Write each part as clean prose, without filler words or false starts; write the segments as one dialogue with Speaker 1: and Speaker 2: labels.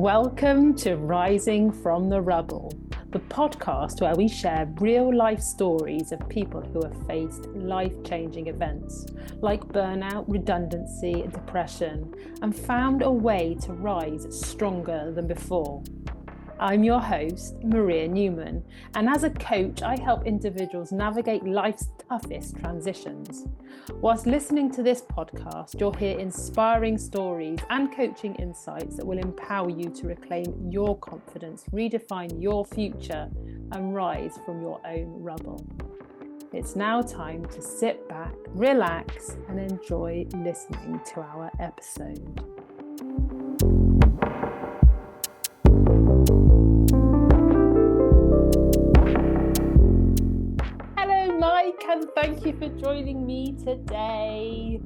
Speaker 1: Welcome to Rising from the Rubble, the podcast where we share real life stories of people who have faced life-changing events like burnout, redundancy, and depression, and found a way to rise stronger than before. I'm your host, Maria Newman, and as a coach, I help individuals navigate life's toughest transitions. Whilst listening to this podcast, you'll hear inspiring stories and coaching insights that will empower you to reclaim your confidence, redefine your future, and rise from your own rubble. It's now time to sit back, relax, and enjoy listening to our episode. Mike, and thank you for joining me today.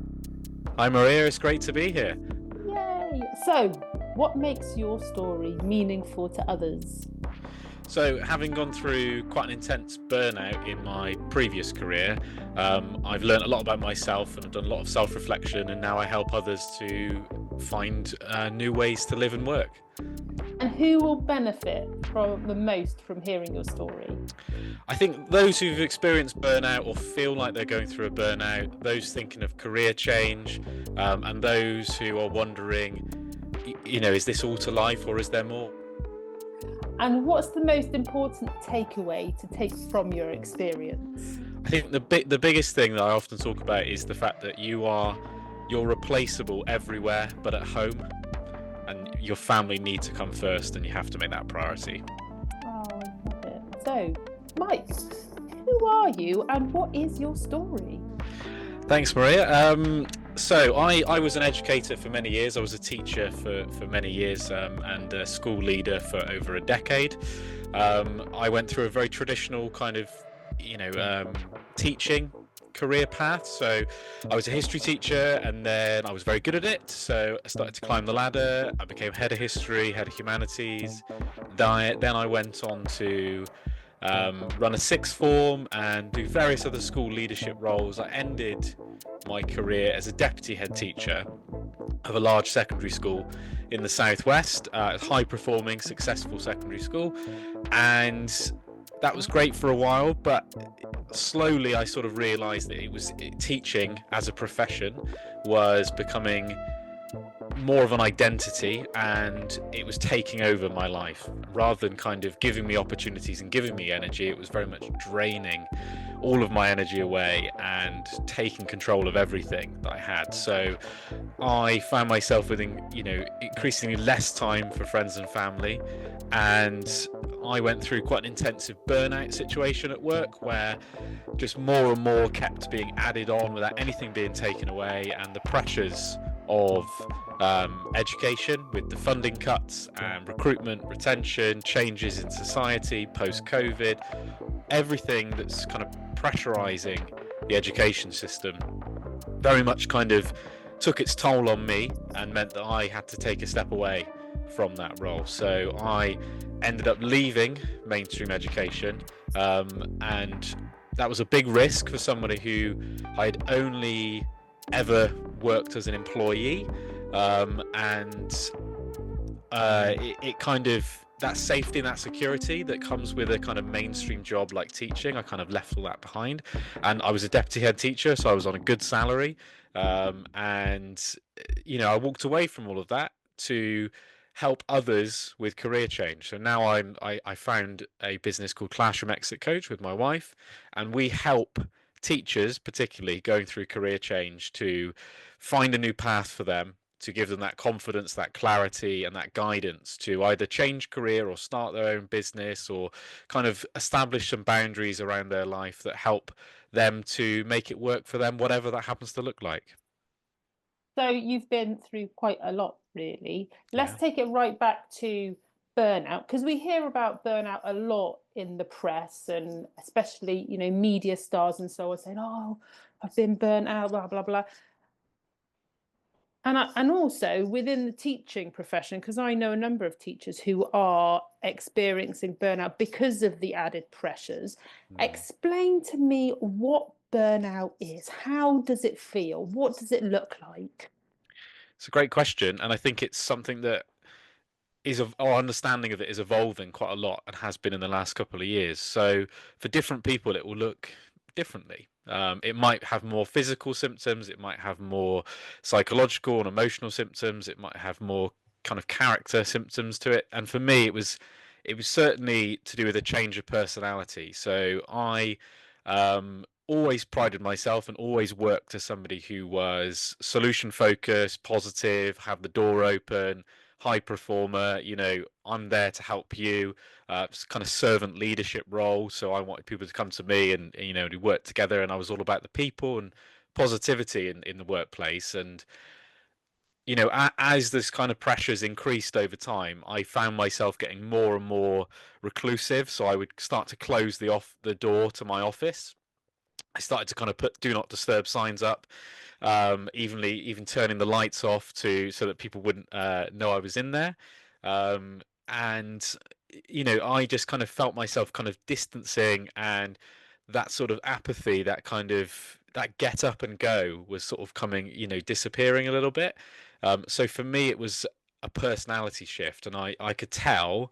Speaker 2: Hi Maria, it's great to be here.
Speaker 1: Yay! So, what makes your story meaningful to others?
Speaker 2: So, having gone through quite an intense burnout in my previous career, I've learned a lot about myself and I've done a lot of self-reflection, and now I help others to find new ways to live and work.
Speaker 1: And who will benefit the most from hearing your story?
Speaker 2: I think those who've experienced burnout or feel like they're going through a burnout, those thinking of career change, and those who are wondering, is this all to life or is there more?
Speaker 1: And what's the most important takeaway to take from your experience?
Speaker 2: I think the biggest thing that I often talk about is the fact that you're replaceable everywhere but at home, and your family need to come first and you have to make that a priority.
Speaker 1: Oh, I love it. So, Mike, who are you and what is your story?
Speaker 2: Thanks, Maria. So I was an educator for many years. I was a teacher for many years and a school leader for over a decade. I went through a very traditional kind of, teaching career path. So I was a history teacher and then I was very good at it. So I started to climb the ladder. I became head of history, head of humanities. Then I went on to run a sixth form and do various other school leadership roles. I ended my career as a deputy head teacher of a large secondary school in the southwest, a high performing, successful secondary school, and that was great for a while, but slowly I sort of realized that teaching as a profession was becoming more of an identity, and it was taking over my life rather than kind of giving me opportunities and giving me energy. It was very much draining all of my energy away and taking control of everything that I had. So I found myself with increasingly less time for friends and family, and I went through quite an intensive burnout situation at work where just more and more kept being added on without anything being taken away, and the pressures of education with the funding cuts and recruitment, retention, changes in society post-COVID, everything that's kind of pressurizing the education system very much kind of took its toll on me and meant that I had to take a step away from that role. So I ended up leaving mainstream education, and that was a big risk for somebody who I'd only ever worked as an employee, and it kind of, that safety and that security that comes with a kind of mainstream job like teaching, I kind of left all that behind. And I was a deputy head teacher, so I was on a good salary, and I walked away from all of that to help others with career change. So now I found a business called Classroom Exit Coach with my wife, and we help teachers, particularly going through career change, to find a new path for them, to give them that confidence, that clarity, and that guidance to either change career or start their own business, or kind of establish some boundaries around their life that help them to make it work for them, whatever that happens to look like.
Speaker 1: So you've been through quite a lot, really. Let's take it right back to burnout, because we hear about burnout a lot in the press, and especially, media stars and so on saying, "Oh, I've been burnt out, blah, blah, blah." And also within the teaching profession, because I know a number of teachers who are experiencing burnout because of the added pressures. Explain to me what burnout is. How does it feel? What does it look like?
Speaker 2: It's a great question, and I think it's something that our understanding of it is evolving quite a lot and has been in the last couple of years. So for different people, it will look differently. It might have more physical symptoms, it might have more psychological and emotional symptoms, it might have more kind of character symptoms to it. And for me, it was certainly to do with a change of personality. So I always prided myself and always worked as somebody who was solution focused, positive, have the door open, high performer. I'm there to help you. It's kind of servant leadership role. So I wanted people to come to me and to work together. And I was all about the people and positivity in the workplace. And as this kind of pressures increased over time, I found myself getting more and more reclusive. So I would start to close the door to my office. I started to kind of put do not disturb signs up, even turning the lights off to so that people wouldn't know I was in there. And I just kind of felt myself kind of distancing, and that sort of apathy, that get up and go was sort of coming, disappearing a little bit. So for me, it was a personality shift, and I could tell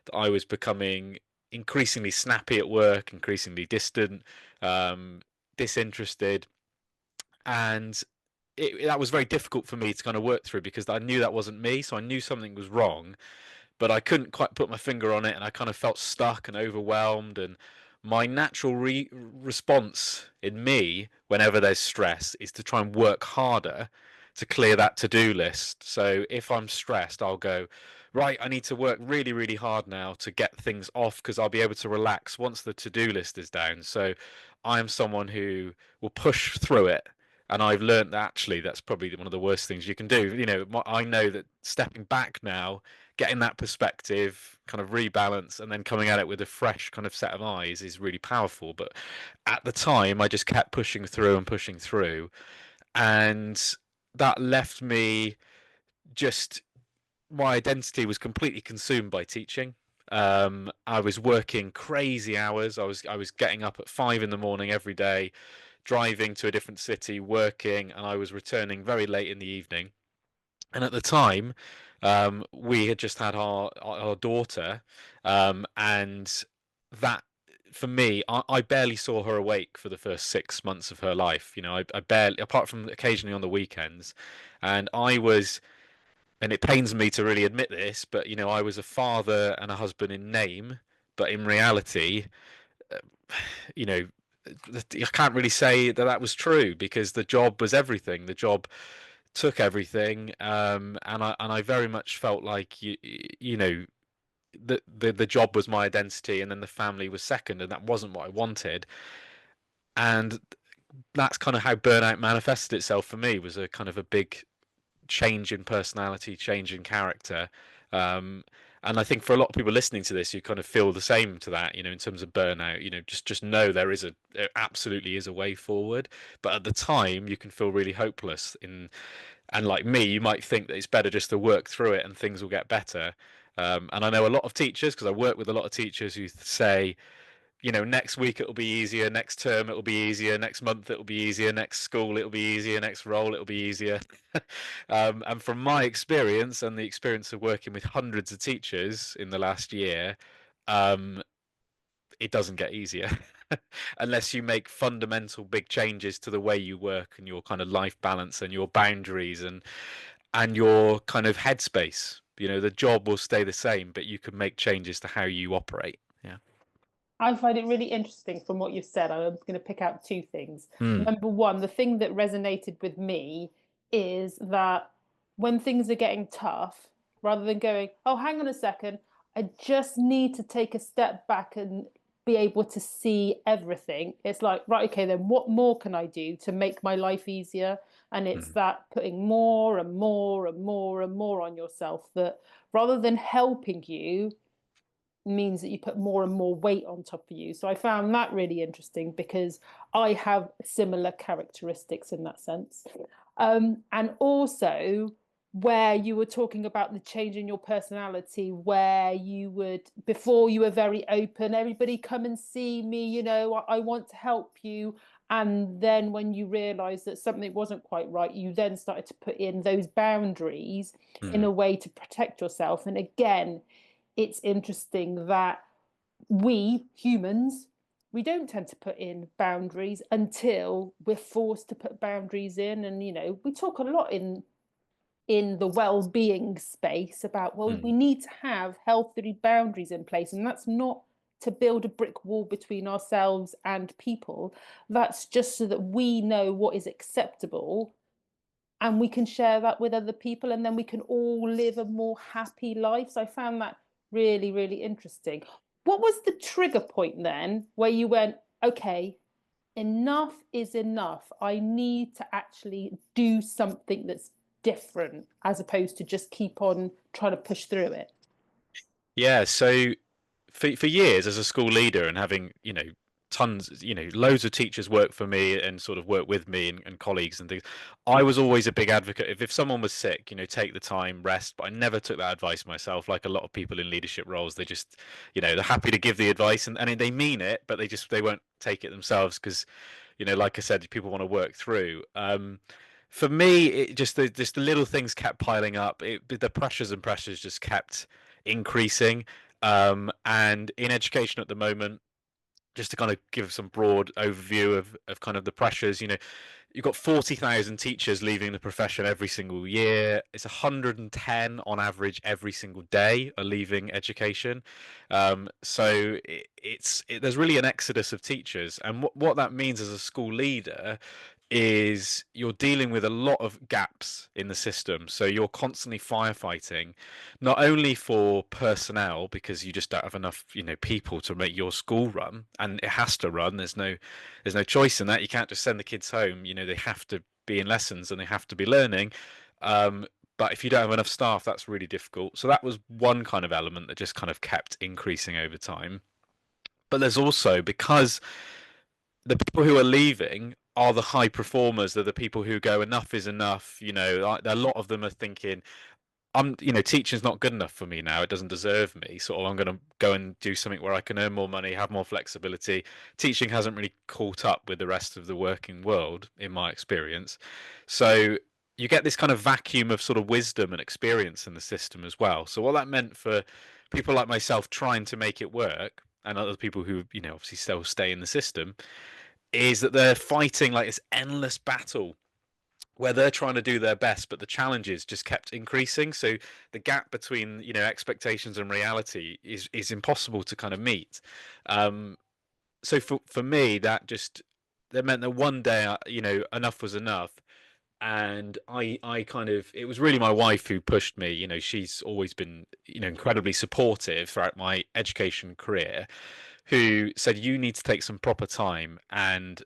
Speaker 2: that I was becoming increasingly snappy at work, increasingly distant, um, disinterested, and that was very difficult for me to kind of work through because I knew that wasn't me. So I knew something was wrong, but I couldn't quite put my finger on it, and I kind of felt stuck and overwhelmed. And my natural response in me, whenever there's stress, is to try and work harder to clear that to-do list. So if I'm stressed, I'll go, right, I need to work really, really hard now to get things off because I'll be able to relax once the to-do list is down. So I am someone who will push through it. And I've learned that actually that's probably one of the worst things you can do. I know that stepping back now, getting that perspective, kind of rebalance, and then coming at it with a fresh kind of set of eyes is really powerful. But at the time, I just kept pushing through and pushing through, and that left me just my identity was completely consumed by teaching. I was working crazy hours. I was getting up at 5 in the morning every day, driving to a different city, working, and I was returning very late in the evening. And at the time, we had just had our daughter, and that for me, I barely saw her awake for the first 6 months of her life. I barely, apart from occasionally on the weekends, and and it pains me to really admit this, but I was a father and a husband in name, but in reality, uh, you know, I can't really say that that was true because the job was everything. The job took everything, and I very much felt like the job was my identity, and then the family was second, and that wasn't what I wanted. And that's kind of how burnout manifested itself for me. Was a kind of a big change in personality, change in character. Um, and I think for a lot of people listening to this, you kind of feel the same to that, in terms of burnout. Just know there absolutely is a way forward. But at the time, you can feel really hopeless. And like me, you might think that it's better just to work through it and things will get better. And I know a lot of teachers, because I work with a lot of teachers who say, next week it'll be easier, next term it'll be easier, next month it'll be easier, next school it'll be easier, next role it'll be easier. And from my experience and the experience of working with hundreds of teachers in the last year, um, it doesn't get easier unless you make fundamental big changes to the way you work and your kind of life balance and your boundaries and your kind of headspace. The job will stay the same, but you can make changes to how you operate. Yeah.
Speaker 1: I find it really interesting from what you've said. I'm going to pick out two things.
Speaker 2: Mm.
Speaker 1: Number one, the thing that resonated with me is that when things are getting tough, rather than going, oh, hang on a second, I just need to take a step back and be able to see everything. It's like, right, okay, then what more can I do to make my life easier? And it's
Speaker 2: Mm.
Speaker 1: that putting more and more and more and more on yourself that rather than helping you, means that you put more and more weight on top of you. So I found that really interesting because I have similar characteristics in that sense. And also, where you were talking about the change in your personality, where you would, before you were very open, everybody come and see me, I want to help you. And then when you realized that something wasn't quite right, you then started to put in those boundaries in a
Speaker 2: Mm,
Speaker 1: way to protect yourself. And again, it's interesting that we humans, we don't tend to put in boundaries until we're forced to put boundaries in. And we talk a lot in the well-being space about, well, we
Speaker 2: mm.
Speaker 1: need to have healthy boundaries in place, and that's not to build a brick wall between ourselves and people. That's just so that we know what is acceptable and we can share that with other people, and then we can all live a more happy life. So I found that really, really interesting. What was the trigger point then where you went, okay, enough is enough. I need to actually do something that's different as opposed to just keep on trying to push through it?
Speaker 2: Yeah, so for years as a school leader and having, tons, loads of teachers work for me and sort of work with me and colleagues and things, I was always a big advocate. If someone was sick, take the time, rest, but I never took that advice myself. Like a lot of people in leadership roles, they just, they're happy to give the advice and they mean it, but they won't take it themselves because, like I said, people want to work through. For me, it just the little things kept piling up. The pressures and pressures just kept increasing. And in education at the moment, just to kind of give some broad overview of kind of the pressures, you've got 40,000 teachers leaving the profession every single year. It's 110 on average every single day are leaving education. So there's really an exodus of teachers. And what that means as a school leader is you're dealing with a lot of gaps in the system. So you're constantly firefighting, not only for personnel because you just don't have enough, people to make your school run, and it has to run. There's no choice in that. You can't just send the kids home. They have to be in lessons and they have to be learning. Um, but if you don't have enough staff, that's really difficult. So that was one kind of element that just kind of kept increasing over time. But there's also because the people who are leaving are the high performers. They're the people who go, enough is enough. A lot of them are thinking, teaching's not good enough for me now. It doesn't deserve me. Sort of, I'm going to go and do something where I can earn more money, have more flexibility. Teaching hasn't really caught up with the rest of the working world, in my experience. So you get this kind of vacuum of sort of wisdom and experience in the system as well. So what that meant for people like myself trying to make it work, and other people who, obviously still stay in the system, is that they're fighting like this endless battle where they're trying to do their best, but the challenges just kept increasing. So the gap between expectations and reality is impossible to kind of meet. Um, so for me, that meant that one day, enough was enough. And I kind of, it was really my wife who pushed me. She's always been, incredibly supportive throughout my education career, who said, you need to take some proper time. And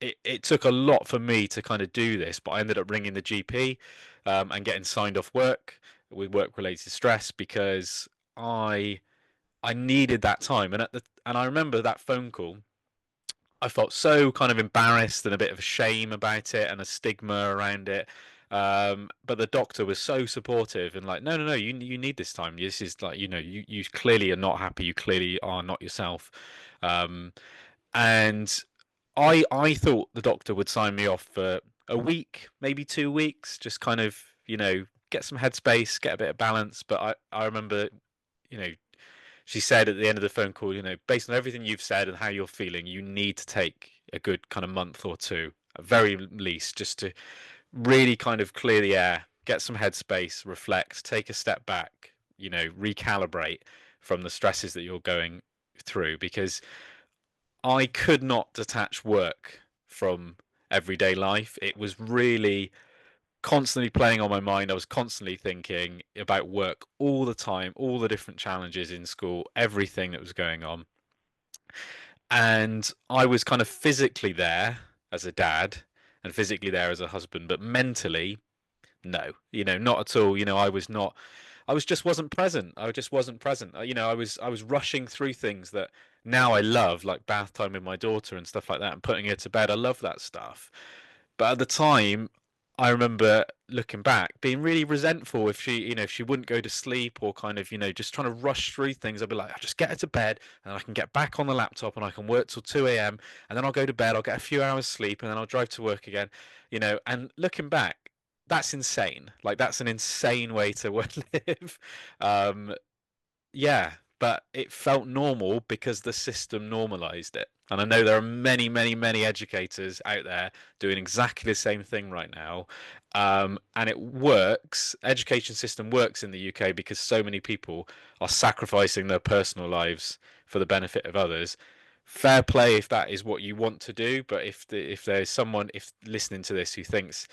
Speaker 2: it took a lot for me to kind of do this, but I ended up ringing the GP and getting signed off work with work-related stress because I I needed that time. And I remember that phone call. I felt so kind of embarrassed and a bit of shame about it and a stigma around it. But the doctor was so supportive and like, no, no, no, you need this time. This is like, you clearly are not happy. You clearly are not yourself. Um, and I thought the doctor would sign me off for a week, maybe 2 weeks, just kind of, get some headspace, get a bit of balance. But I remember, you know, she said at the end of the phone call, based on everything you've said and how you're feeling, you need to take a good kind of month or two, at very least, just to really kind of clear the air, get some headspace, reflect, take a step back, recalibrate from the stresses that you're going through because I could not detach work from everyday life. It was really constantly playing on my mind. I was constantly thinking about work all the time, all the different challenges in school, everything that was going on. And I was kind of physically there as a dad and physically there as a husband, but mentally, no, not at all. I was not, I was just wasn't present. I just wasn't present. I was rushing through things that now I love, like bath time with my daughter and stuff like that, and putting her to bed. I love that stuff. But at the time, I remember looking back, being really resentful if she, if she wouldn't go to sleep or kind of, just trying to rush through things. I'd be like, I'll just get her to bed and I can get back on the laptop and I can work till 2 a.m. and then I'll go to bed, I'll get a few hours sleep and then I'll drive to work again, and looking back, that's insane. Like that's an insane way to live. Um, yeah, but it felt normal because the system normalized it. And I know there are many, many, many educators out there doing exactly the same thing right now. And it works. Education system works in the UK because so many people are sacrificing their personal lives for the benefit of others. Fair play if that is what you want to do, but if there's someone if listening to this who thinks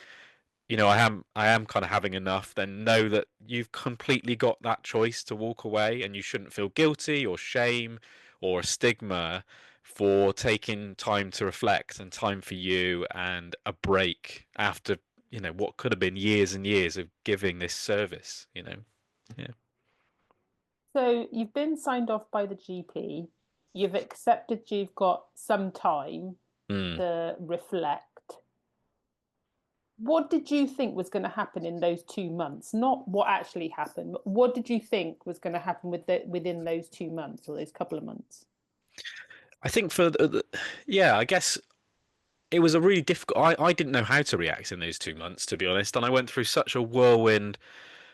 Speaker 2: I am kind of having enough, then know that you've completely got that choice to walk away and you shouldn't feel guilty or shame or a stigma for taking time to reflect and time for you and a break after, what could have been years and years of giving this service. Yeah.
Speaker 1: So you've been signed off by the GP. You've accepted you've got some time
Speaker 2: Mm.
Speaker 1: to reflect. What did you think was going to happen in those 2 months? Not what actually happened, but what did you think was going to happen within those 2 months or those couple of months?
Speaker 2: I think yeah, I guess it was a really difficult. I didn't know how to react in those 2 months, to be honest, and I went through such a whirlwind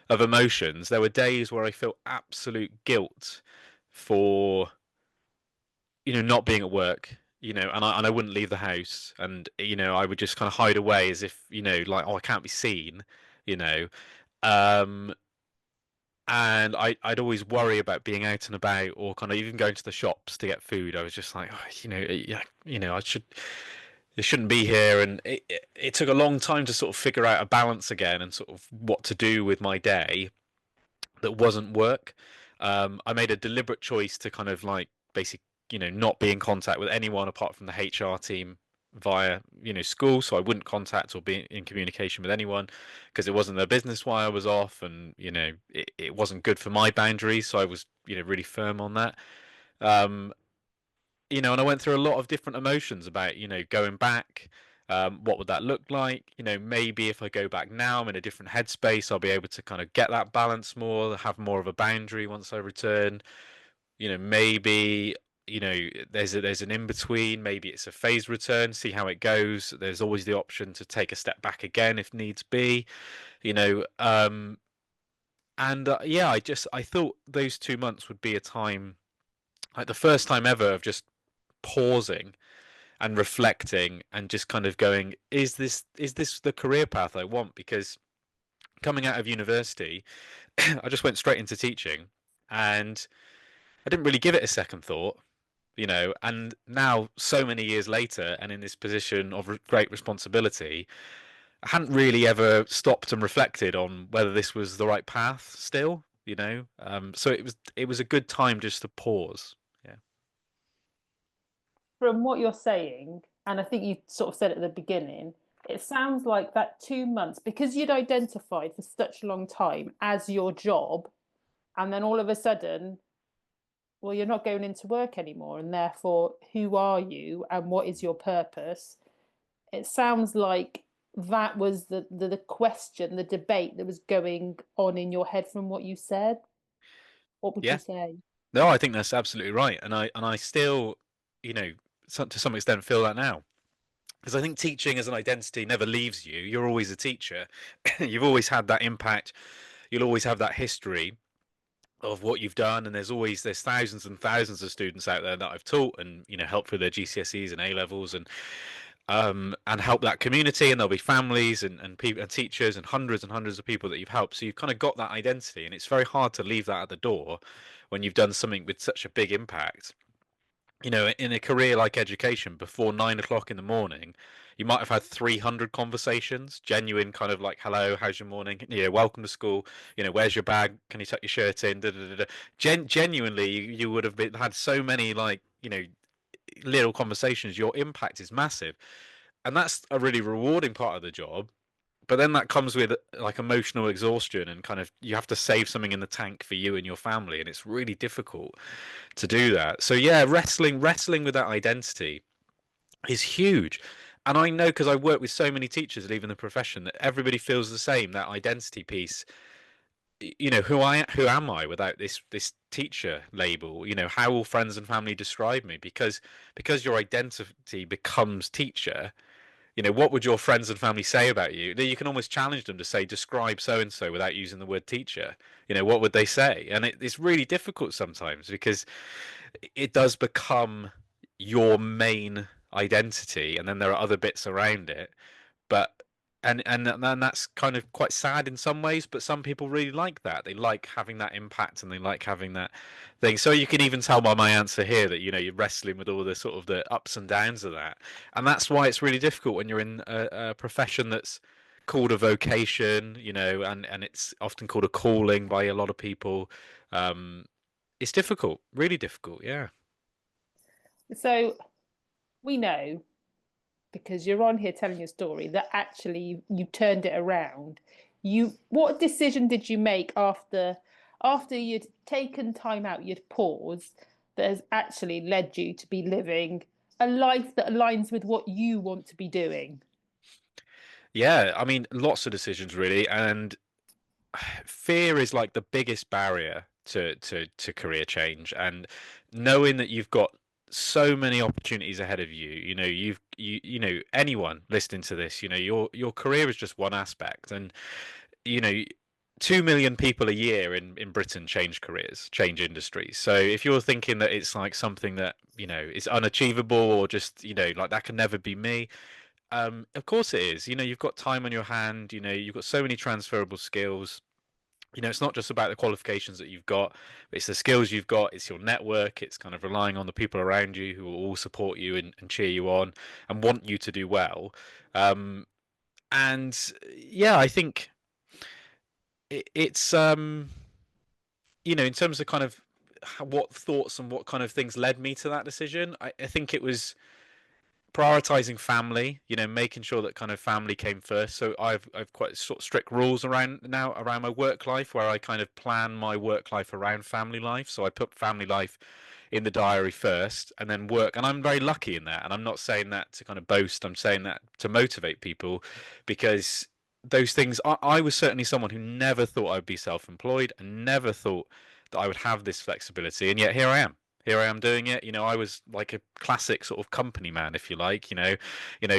Speaker 2: of emotions. There were days where I felt absolute guilt for, not being at work, and I wouldn't leave the house, and I would just kind of hide away as if, like, oh, I can't be seen, you know. Um, and I'd always worry about being out and about or kind of even going to the shops to get food. I was just like, oh, yeah, I shouldn't be here, and it took a long time to sort of figure out a balance again and sort of what to do with my day that wasn't work. I made a deliberate choice to kind of like basically, not be in contact with anyone apart from the HR team via, school. So I wouldn't contact or be in communication with anyone because it wasn't their business why I was off, and it wasn't good for my boundaries. So I was, really firm on that. Um, and I went through a lot of different emotions about, going back. What would that look like? Maybe if I go back now, I'm in a different headspace. I'll be able to kind of get that balance more, have more of a boundary once I return. Maybe, there's an in between. Maybe it's a phased return. See how it goes. There's always the option to take a step back again if needs be. You know, and yeah, I thought those 2 months would be a time, like the first time ever, of just pausing and reflecting and just kind of going, is this the career path I want? Because coming out of university, I just went straight into teaching and I didn't really give it a second thought, and now so many years later and in this position of great responsibility, I hadn't really ever stopped and reflected on whether this was the right path still. So it was a good time just to pause. Yeah.
Speaker 1: From what you're saying, and I think you sort of said at the beginning, it sounds like that 2 months, because you'd identified for such a long time as your job, and then all of a sudden, well, you're not going into work anymore, and therefore, who are you and what is your purpose? It sounds like that was the question, the debate that was going on in your head from what you said. What would you
Speaker 2: Yeah.
Speaker 1: say?
Speaker 2: No, I think that's absolutely right, and I still, to some extent, feel that now. Because I think teaching as an identity never leaves you. You're always a teacher. You've always had that impact. You'll always have that history of what you've done, and there's thousands and thousands of students out there that I've taught and helped with their GCSEs and A levels and help that community, and there'll be families and people and teachers and hundreds of people that you've helped. So you've kind of got that identity, and it's very hard to leave that at the door when you've done something with such a big impact. In a career like education, before 9 o'clock in the morning, you might have had 300 conversations, genuine kind of like, hello, how's your morning? Welcome to school. Where's your bag? Can you tuck your shirt in? Da, da, da, da. Genuinely, you would have had so many like, little conversations. Your impact is massive. And that's a really rewarding part of the job. But then that comes with like emotional exhaustion and kind of you have to save something in the tank for you and your family. And it's really difficult to do that. So yeah, wrestling with that identity is huge. And I know because I work with so many teachers leaving the profession that everybody feels the same, that identity piece. You know, who am I without this teacher label? You know, how will friends and family describe me? Because your identity becomes teacher. You know, what would your friends and family say about you? You can almost challenge them to say, describe so and so without using the word teacher. You know, what would they say? And it's really difficult sometimes because it does become your main identity, and then there are other bits around it. But and that's kind of quite sad in some ways, but some people really like that. They like having that impact and they like having that thing. So you can even tell by my answer here that, you know, you're wrestling with all the sort of the ups and downs of that. And that's why it's really difficult when you're in a profession that's called a vocation, you know, and it's often called a calling by a lot of people. Um, it's difficult, really difficult, yeah.
Speaker 1: So we know, because you're on here telling your story, that actually you turned it around. What decision did you make after you'd taken time out, you'd paused, that has actually led you to be living a life that aligns with what you want to be doing?
Speaker 2: Yeah, I mean, lots of decisions really, and fear is like the biggest barrier to career change. And knowing that you've got so many opportunities ahead of you, you know, you know, anyone listening to this, you know, your career is just one aspect. And you know, 2 million people a year in Britain change careers, change industries. So if you're thinking that it's like something that, you know, is unachievable, or just, you know, like that can never be me, of course it is. You know, you've got time on your hand, you know, you've got so many transferable skills. You know, it's not just about the qualifications that you've got, but it's the skills you've got, it's your network, it's kind of relying on the people around you who will all support you and cheer you on and want you to do well. Um, and yeah, I think it's you know, in terms of kind of what thoughts and what kind of things led me to that decision, I think it was prioritizing family, you know, making sure that kind of family came first. So I've quite sort of strict rules around now around my work life, where I kind of plan my work life around family life. So I put family life in the diary first and then work. And I'm very lucky in that. And I'm not saying that to kind of boast, I'm saying that to motivate people, because those things, I was certainly someone who never thought I'd be self-employed and never thought that I would have this flexibility. And yet here I am. Here I am doing it. You know, I was like a classic sort of company man, if you like. You know,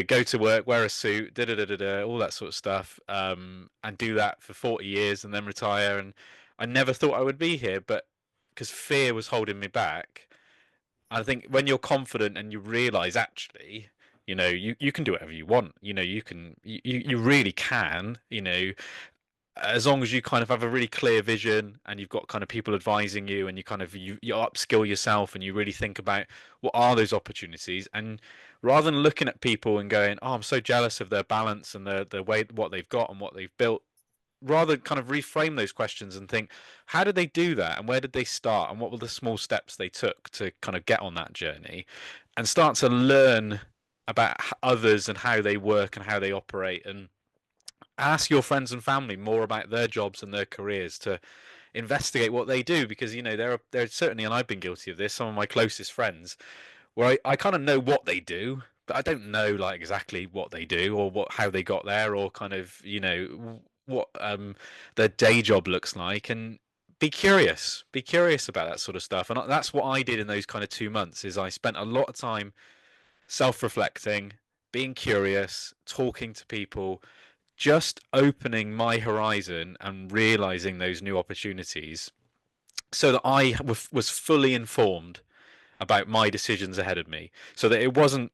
Speaker 2: go to work, wear a suit, da da da da da, all that sort of stuff, and do that for 40 years and then retire. And I never thought I would be here, but because fear was holding me back. I think when you're confident and you realize actually, you know, you can do whatever you want. You know, you really can. You know, as long as you kind of have a really clear vision and you've got kind of people advising you, and you kind of you upskill yourself and you really think about what are those opportunities. And rather than looking at people and going, oh, I'm so jealous of their balance and the way what they've got and what they've built, rather kind of reframe those questions and think, how did they do that and where did they start and what were the small steps they took to kind of get on that journey, and start to learn about others and how they work and how they operate, and ask your friends and family more about their jobs and their careers, to investigate what they do. Because you know, there are certainly, and I've been guilty of this, some of my closest friends where I kind of know what they do, but I don't know like exactly what they do or what how they got there, or kind of, you know, what their day job looks like. And be curious about that sort of stuff. And that's what I did in those kind of 2 months. Is I spent a lot of time self-reflecting, being curious, talking to people, just opening my horizon and realizing those new opportunities, so that I was fully informed about my decisions ahead of me, so that it wasn't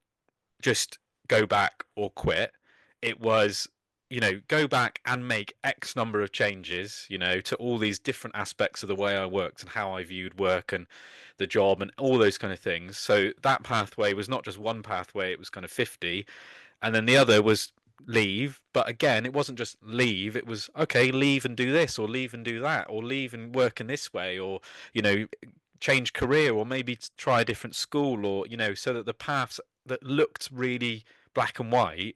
Speaker 2: just go back or quit. It was, you know, go back and make X number of changes, you know, to all these different aspects of the way I worked and how I viewed work and the job and all those kind of things. So that pathway was not just one pathway, it was kind of 50. And then the other was leave. But again, it wasn't just leave, it was okay, leave and do this, or leave and do that, or leave and work in this way, or, you know, change career, or maybe try a different school, or, you know, so that the paths that looked really black and white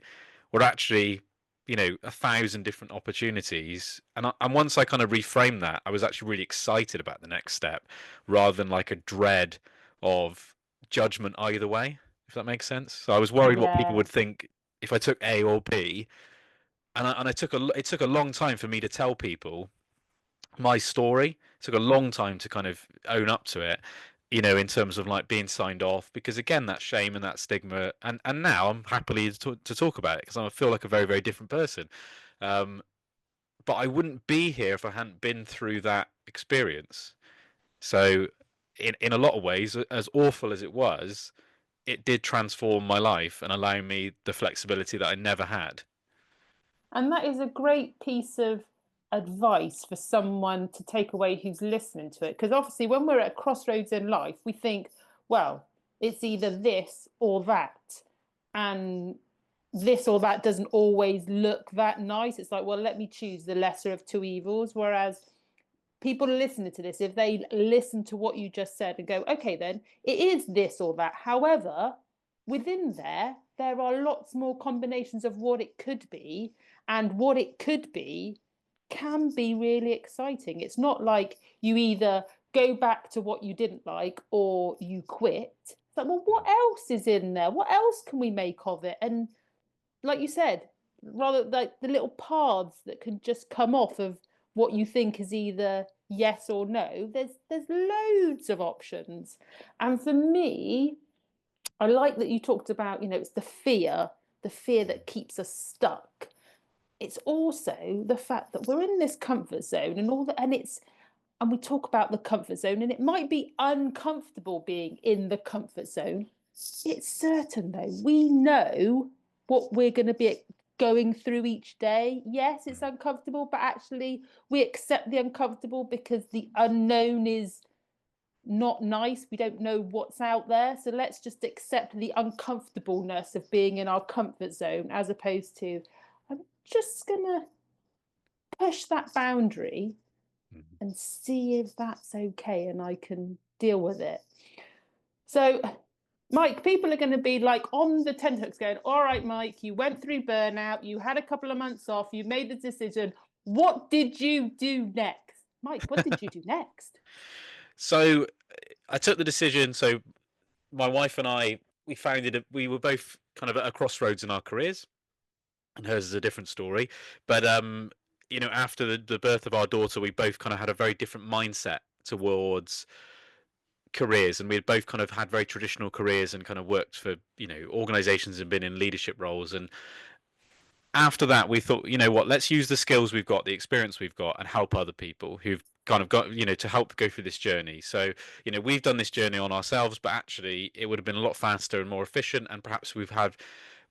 Speaker 2: were actually, you know, 1,000 different opportunities. And once I kind of reframed that, I was actually really excited about the next step, rather than like a dread of judgment either way, if that makes sense. So I was worried what people
Speaker 1: Yeah.
Speaker 2: would think. if I took A or B, and it took a long time for me to tell people my story. It took a long time to kind of own up to it, in terms of like being signed off, because again, that shame and that stigma, and now I'm happily to talk about it because I feel like a very, very different person. Um, but I wouldn't be here if I hadn't been through that experience. So, in a lot of ways, as awful as it was, it did transform my life and allow me the flexibility that I never had.
Speaker 1: And that is a great piece of advice for someone to take away who's listening to it. Because obviously, when we're at a crossroads in life, we think, well, it's either this or that. And this or that doesn't always look that nice. It's like, well, let me choose the lesser of two evils. Whereas people listening to this, if they listen to what you just said and go, okay, then it is this or that. However, within there are lots more combinations of what it could be, and what it could be can be really exciting. It's not like you either go back to what you didn't like or you quit. It's like, well, what else is in there? What else can we make of it? And like you said, rather like the little paths that can just come off of what you think is either yes or no, there's loads of options. And for me, I like that you talked about, it's the fear that keeps us stuck. It's also the fact that we're in this comfort zone and all that, and we talk about the comfort zone, and it might be uncomfortable being in the comfort zone. It's certain though, we know what we're going to be going through each day. Yes, it's uncomfortable, but actually we accept the uncomfortable because the unknown is not nice. We don't know what's out there. So let's just accept the uncomfortableness of being in our comfort zone, as opposed to, I'm just going to push that boundary and see if that's okay and I can deal with it. So, Mike, people are going to be like on the tenterhooks going, all right, Mike, you went through burnout, you had a couple of months off, you made the decision. What did you do next? Mike, what did you do next?
Speaker 2: So I took the decision. So my wife and I, we were both kind of at a crossroads in our careers, and hers is a different story. But after the birth of our daughter, we both kind of had a very different mindset towards careers, and we had both kind of had very traditional careers and kind of worked for organizations and been in leadership roles. And after that, we thought, you know what, let's use the skills we've got, the experience we've got, and help other people who've kind of got, to help go through this journey. So, we've done this journey on ourselves, but actually it would have been a lot faster and more efficient, and perhaps we've had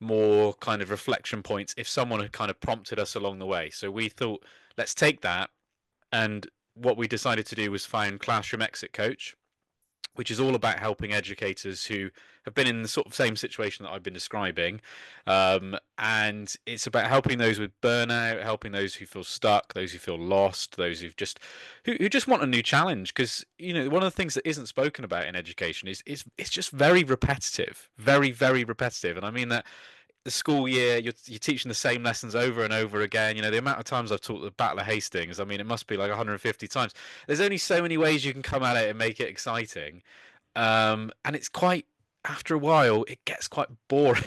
Speaker 2: more kind of reflection points if someone had kind of prompted us along the way. So we thought, let's take that, and what we decided to do was find Classroom Exit Coach, which is all about helping educators who have been in the sort of same situation that I've been describing. And it's about helping those with burnout, helping those who feel stuck, those who feel lost, those who just want a new challenge. Because one of the things that isn't spoken about in education is it's just very repetitive, very, very repetitive. And I mean that the school year, you're teaching the same lessons over and over again. The amount of times I've taught the Battle of Hastings, I mean, it must be like 150 times. There's only so many ways you can come at it and make it exciting. And it's quite, after a while, it gets quite boring.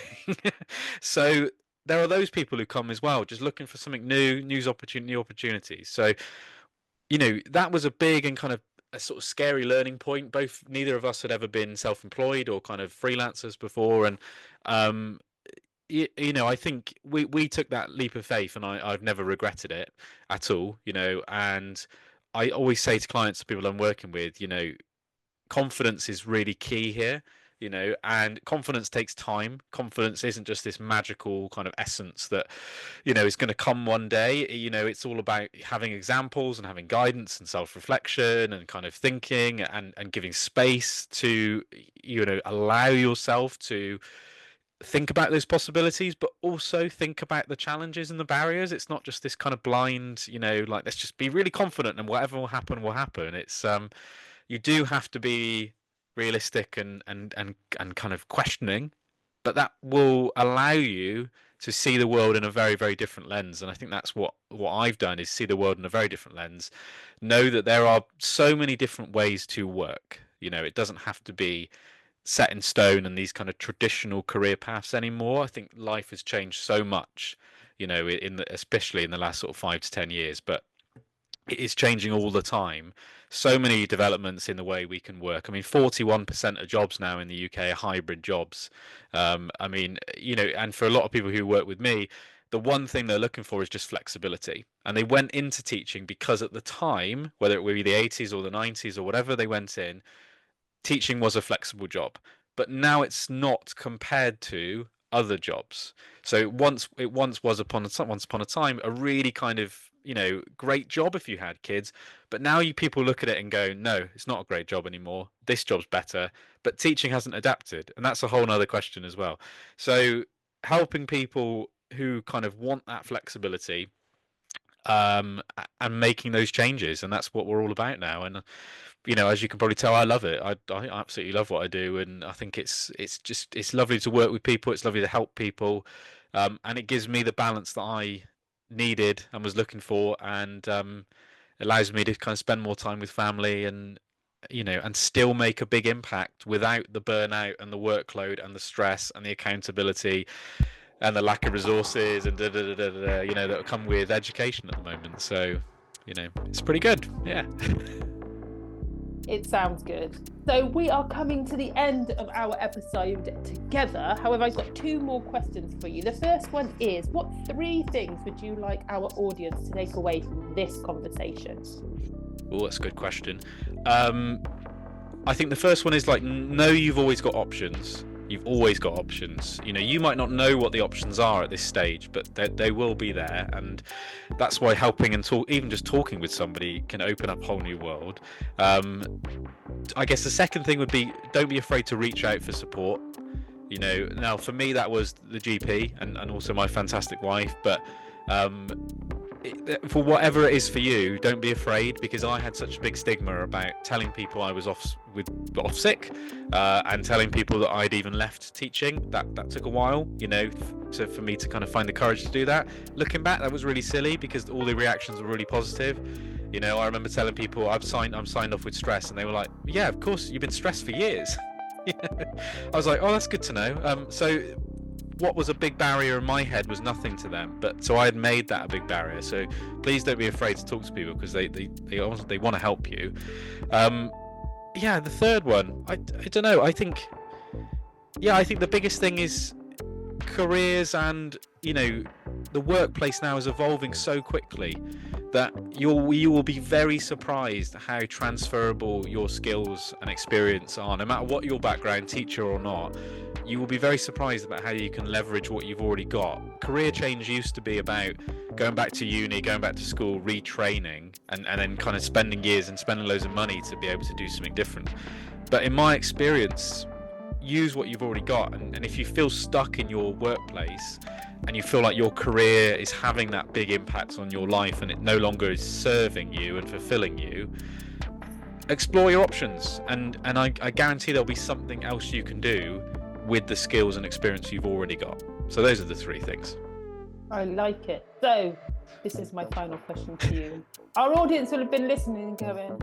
Speaker 2: So there are those people who come as well, just looking for something new, new opportunities. So, that was a big and kind of a sort of scary learning point. Neither of us had ever been self-employed or kind of freelancers before. And, I think we took that leap of faith, and I've never regretted it at all. And I always say to clients, people I'm working with, confidence is really key here. And confidence takes time. Confidence isn't just this magical kind of essence that is going to come one day. It's all about having examples and having guidance and self-reflection and kind of thinking and giving space to allow yourself to think about those possibilities, but also think about the challenges and the barriers. It's not just this kind of blind, like, let's just be really confident and whatever will happen will happen. It's you do have to be realistic and kind of questioning, but that will allow you to see the world in a very, very different lens. And I think that's what I've done, is see the world in a very different lens. Know that there are so many different ways to work. It doesn't have to be set in stone and these kind of traditional career paths anymore. I think life has changed so much, especially in the last sort of 5 to 10 years, but it is changing all the time. So many developments in the way we can work. I mean, 41% of jobs now in the UK are hybrid jobs. I mean, and for a lot of people who work with me, the one thing they're looking for is just flexibility. And they went into teaching because at the time, whether it would be the 80s or the 90s or whatever they went in, teaching was a flexible job. But now it's not compared to other jobs. So once was once upon a time a really kind of great job if you had kids, but now people look at it and go, no, it's not a great job anymore. This job's better, but teaching hasn't adapted, and that's a whole nother question as well. So helping people who kind of want that flexibility, and making those changes, and that's what we're all about now. And as you can probably tell, I love it. I absolutely love what I do, and I think it's lovely to work with people. It's lovely to help people, and it gives me the balance that I needed and was looking for, and allows me to kind of spend more time with family, and and still make a big impact without the burnout and the workload and the stress and the accountability and the lack of resources and that come with education at the moment. So it's pretty good. Yeah.
Speaker 1: It sounds good. So we are coming to the end of our episode together. However, I've got 2 more questions for you. The first one is, what 3 things would you like our audience to take away from this conversation?
Speaker 2: Oh, that's a good question. I think the first one is know you've always got options. You've always got options. You might not know what the options are at this stage, but they will be there, and that's why helping and even just talking with somebody can open up a whole new world. I guess the second thing would be, don't be afraid to reach out for support. Now for me that was the GP and also my fantastic wife, but for whatever it is for you, don't be afraid, because I had such a big stigma about telling people I was off sick, and telling people that I'd even left teaching. That took a while, for me to kind of find the courage to do that. Looking back, that was really silly, because all the reactions were really positive. I remember telling people I'm signed off with stress, and they were like, yeah, of course, you've been stressed for years. I was like, oh, that's good to know. So what was a big barrier in my head was nothing to them, but so I had made that a big barrier. So please don't be afraid to talk to people, because they want to help you. The third one, I don't know. I think the biggest thing is careers, and the workplace now is evolving so quickly that you will be very surprised how transferable your skills and experience are, no matter what your background, teacher or not. You will be very surprised about how you can leverage what you've already got. Career change used to be about going back to uni, going back to school, retraining, and then kind of spending years and spending loads of money to be able to do something different. But in my experience, use what you've already got, and if you feel stuck in your workplace and you feel like your career is having that big impact on your life and it no longer is serving you and fulfilling you, explore your options, and I guarantee there'll be something else you can do with the skills and experience you've already got. So those are the 3 things.
Speaker 1: I like it. So this is my final question to you. Our audience will have been listening and going,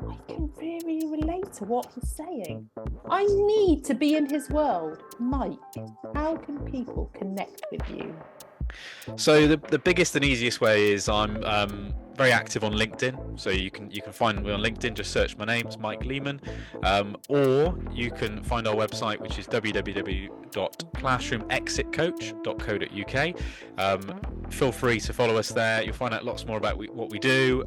Speaker 1: I can really relate to what he's saying. I need to be in his world. Mike, how can people connect with you?
Speaker 2: So the biggest and easiest way is I'm very active on LinkedIn. So you can find me on LinkedIn. Just search my name, it's Mike Leaman, or you can find our website, which is www.classroomexitcoach.co.uk. Feel free to follow us there. You'll find out lots more about what we do.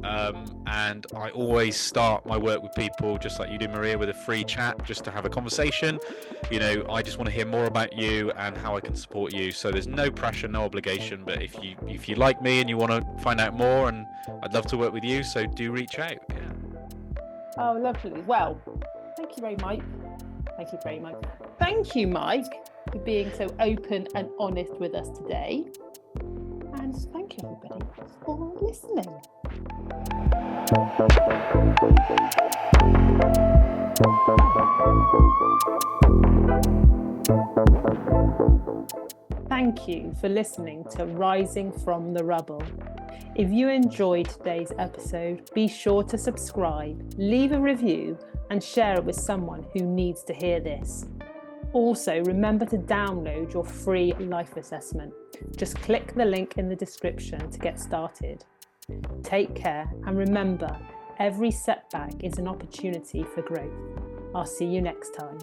Speaker 2: And I always start my work with people, just like you do, Maria, with a free chat, just to have a conversation. I just want to hear more about you and how I can support you. So there's no pressure, no obligation. But if you like me and you want to find out more, and I'd love to work with you, so do reach out. Yeah.
Speaker 1: Oh, lovely. Well, thank you very much. Thank you very much. Thank you, Mike, for being so open and honest with us today. And thank you, everybody, for listening. Thank you for listening to Rising from the Rubble. If you enjoyed today's episode, be sure to subscribe, leave a review, and share it with someone who needs to hear this. Also, remember to download your free life assessment. Just click the link in the description to get started. Take care, and remember, every setback is an opportunity for growth. I'll see you next time.